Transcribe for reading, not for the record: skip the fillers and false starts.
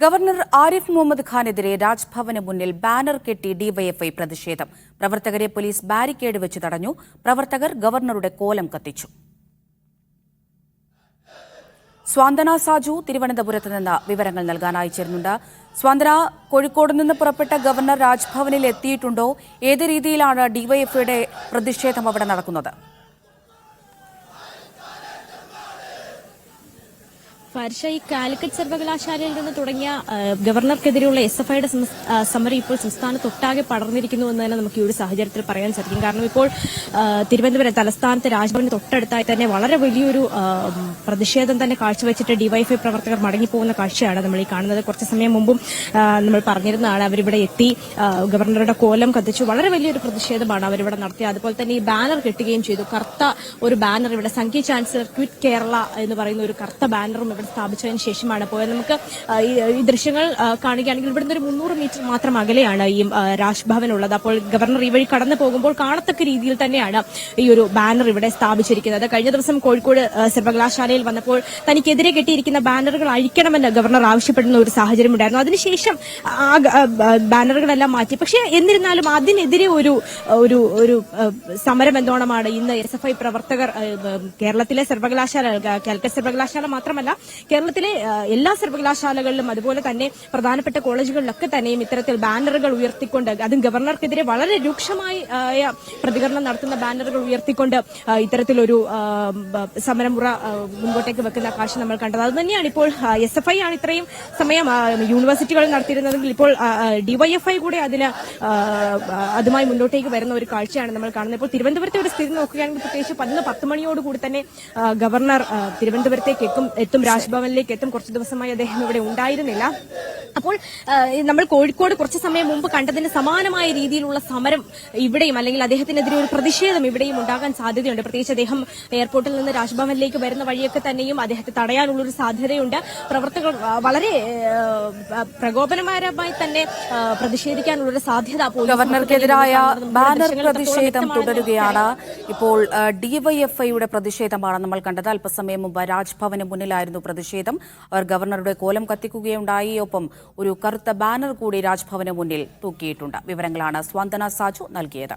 Governor Arif Muhammad ഖാനെതിരെ രാജ്ഭവന് മുന്നിൽ banner കെട്ടി DYFI പ്രതിഷേധം. പ്രവർത്തകരെ പോലീസ് ബാരിക്കേഡ് വെച്ച് തടഞ്ഞു. പ്രവർത്തകർ ഗവർണറുടെ കോലം കത്തിച്ചു. സ്വാന്തന സാജു തിരുവനന്തപുരത്ത് നിന്ന് വിവരങ്ങൾ നൽകാനായി ചേരുന്നുണ്ട്. സ്വാന്തന, കോഴിക്കോട് നിന്ന് പുറപ്പെട്ട ഗവർണർ രാജ്ഭവനിൽ എത്തിയിട്ടുണ്ടോ? ഏത് രീതിയിലാണ് ഡിവൈഎഫ്ഐയുടെ പ്രതിഷേധം അവിടെ നടക്കുന്നത്? ഫർഷ, ഈ കാലിക്കറ്റ് സർവകലാശാലയിൽ നിന്ന് തുടങ്ങിയ ഗവർണർക്കെതിരെയുള്ള SFIയുടെ സമരം ഇപ്പോൾ സംസ്ഥാനത്തൊട്ടാകെ പടർന്നിരിക്കുന്നു എന്ന് തന്നെ നമുക്ക് ഈ ഒരു സാഹചര്യത്തിൽ പറയാൻ സാധിക്കും. കാരണം ഇപ്പോൾ തിരുവനന്തപുരം തലസ്ഥാനത്ത് രാജ്ഭവന് തൊട്ടടുത്തായി തന്നെ വളരെ വലിയൊരു പ്രതിഷേധം തന്നെ കാഴ്ചവെച്ചിട്ട് ഡിവൈഎഫ്ഐ പ്രവർത്തകർ മടങ്ങിപ്പോകുന്ന കാഴ്ചയാണ് നമ്മൾ ഈ കാണുന്നത്. കുറച്ച് സമയം മുമ്പും നമ്മൾ പറഞ്ഞിരുന്നതാണ്, അവരിവിടെ എത്തി ഗവർണറുടെ കോലം കത്തിച്ചു. വളരെ വലിയൊരു പ്രതിഷേധമാണ് അവരിവിടെ നടത്തിയത്. അതുപോലെ തന്നെ ഈ ബാനർ കെട്ടുകയും ചെയ്തു. കറുത്ത ഒരു ബാനർ ഇവിടെ സംഘി ചാൻസലർ ക്വിറ്റ് കേരള എന്ന് പറയുന്ന ഒരു കറുത്ത ബാനറും ഇവിടെ സ്ഥാപിച്ചതിന് ശേഷമാണ് പോയത്. നമുക്ക് ഈ ദൃശ്യങ്ങൾ കാണുകയാണെങ്കിൽ ഇവിടുന്ന് ഒരു 300 മീറ്റർ മാത്രം അകലെയാണ് ഈ രാജ്ഭവൻ ഉള്ളത്. അപ്പോൾ ഗവർണർ ഈ വഴി കടന്നു പോകുമ്പോൾ കാണത്തക്ക രീതിയിൽ തന്നെയാണ് ഈ ഒരു ബാനർ ഇവിടെ സ്ഥാപിച്ചിരിക്കുന്നത്. കഴിഞ്ഞ ദിവസം കോഴിക്കോട് സർവകലാശാലയിൽ വന്നപ്പോൾ തനിക്കെതിരെ കെട്ടിയിരിക്കുന്ന ബാനറുകൾ അഴിക്കണമെന്ന് ഗവർണർ ആവശ്യപ്പെടുന്ന ഒരു സാഹചര്യം ഉണ്ടായിരുന്നു. അതിനുശേഷം ആ ബാനറുകളെല്ലാം മാറ്റി. പക്ഷേ എന്നിരുന്നാലും അതിനെതിരെ ഒരു സമരം എന്നോണമാണ് ഇന്ന് SFI പ്രവർത്തകർ കേരളത്തിലെ സർവകലാശാല, കാലിക്കറ്റ് സർവകലാശാല മാത്രമല്ല കേരളത്തിലെ എല്ലാ സർവകലാശാലകളിലും അതുപോലെ തന്നെ പ്രധാനപ്പെട്ട കോളേജുകളിലൊക്കെ തന്നെയും ഇത്തരത്തിൽ ബാനറുകൾ ഉയർത്തിക്കൊണ്ട്, അതും ഗവർണർക്കെതിരെ വളരെ രൂക്ഷമായ പ്രതികരണം നടത്തുന്ന ബാനറുകൾ ഉയർത്തിക്കൊണ്ട് ഇത്തരത്തിലൊരു സമരമുറ മുൻപോട്ടേക്ക് വെക്കുന്ന കാഴ്ച നമ്മൾ കണ്ടത്. അതുതന്നെയാണ് ഇപ്പോൾ SFI ആണ് ഇത്രയും സമയം യൂണിവേഴ്സിറ്റികളിൽ നടത്തിയിരുന്നതെങ്കിൽ ഇപ്പോൾ DYFI കൂടെ അതുമായി മുന്നോട്ടേക്ക് വരുന്ന ഒരു കാഴ്ചയാണ് നമ്മൾ കാണുന്നത്. ഇപ്പോൾ തിരുവനന്തപുരത്തെ ഒരു സ്ഥിതി നോക്കുകയാണെങ്കിൽ പ്രത്യേകിച്ച് 10 മണിയോടുകൂടി തന്നെ ഗവർണർ തിരുവനന്തപുരത്തേക്ക് എത്തും, രാജ്ഭവനിലേക്ക് എത്തും. കുറച്ച് ദിവസമായി അദ്ദേഹം ഇവിടെ ഉണ്ടായിരുന്നില്ല. അപ്പോൾ നമ്മൾ കോഴിക്കോട് കുറച്ച് സമയം മുമ്പ് കണ്ടതിന് സമാനമായ രീതിയിലുള്ള സമരം ഇവിടെയും, അല്ലെങ്കിൽ അദ്ദേഹത്തിനെതിരെ ഒരു പ്രതിഷേധം ഇവിടെയും ഉണ്ടാകാൻ സാധ്യതയുണ്ട്. പ്രത്യേകിച്ച് അദ്ദേഹം എയർപോർട്ടിൽ നിന്ന് രാജ്ഭവനിലേക്ക് വരുന്ന വഴിയൊക്കെ തന്നെയും അദ്ദേഹത്തെ തടയാനുള്ളൊരു സാധ്യതയുണ്ട്. പ്രവർത്തകർ വളരെ പ്രകോപനപരമായി തന്നെ പ്രതിഷേധിക്കാനുള്ളൊരു സാധ്യത ഗവർണർക്കെതിരായ ബാനർ പ്രതിഷേധം തുടരുകയാണ്. ഇപ്പോൾ ഡിവൈഎഫ്ഐയുടെ പ്രതിഷേധമാണ് നമ്മൾ കണ്ടത്. അല്പസമയം മുമ്പ് രാജ്ഭവന് മുന്നിലായിരുന്നു പ്രതിഷേധം. അവർ ഗവർണറുടെ കോലം കത്തിക്കുകയുണ്ടായി. ഒപ്പം ഒരു കറുത്ത ബാനർ കൂടി രാജ്ഭവന് മുന്നിൽ തൂക്കിയിട്ടുണ്ട്. വിവരങ്ങളാണ് സ്വാന്തന സാജു നൽകിയത്.